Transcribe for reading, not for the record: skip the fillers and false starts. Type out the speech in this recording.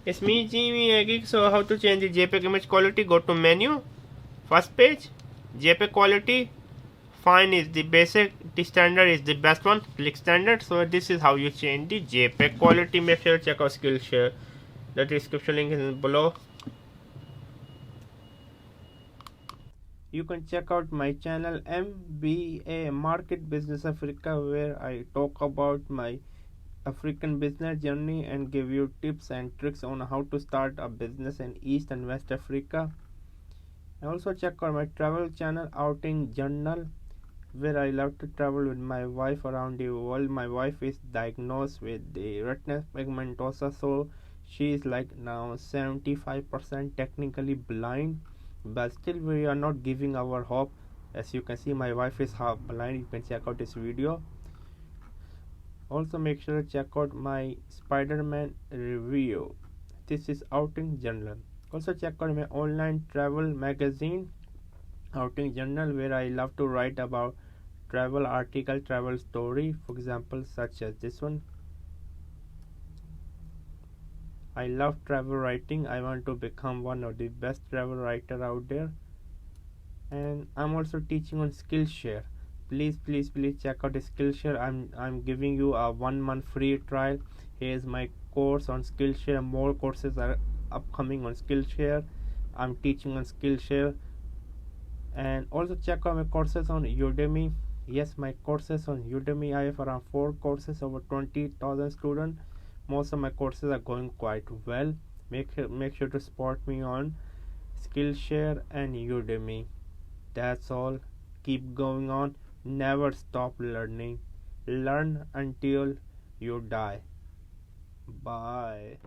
It's me, Jimmy. So how to change the JPEG image quality? Go to menu, first page, JPEG quality. Fine is the basic, the standard is the best one. Click standard. So this is how you change the JPEG quality. Make sure to check out Skillshare. The description link is below. You can check out my channel MBA Market Business Africa, where I talk about my African business journey and give you tips and tricks on how to start a business in East and West Africa. And also check out my travel channel Outing Journal, where I love to travel with my wife around the world. My wife is diagnosed with the retinal pigmentosa, so she is like now 75% technically blind, but still we are not giving our hope. As you can see, my wife is half blind. You can check out this video. Also make sure to check out my Spider-Man review. This is Outing Journal. Also check out my online travel magazine Outing Journal, where I love to write about travel article, travel story, for example such as this one. I love travel writing. I want to become one of the best travel writer out there. And I'm also teaching on Skillshare. Please check out Skillshare. I'm giving you a 1 month free trial. Here's my course on Skillshare. More courses are upcoming on Skillshare. I'm teaching on Skillshare. And also check out my courses on Udemy. Yes, my courses on Udemy, I have around 4 courses, over 20,000 students. Most of my courses are going quite well. Make sure to support me on Skillshare and Udemy. That's all. Keep going on. Never stop learning. Learn until you die. Bye.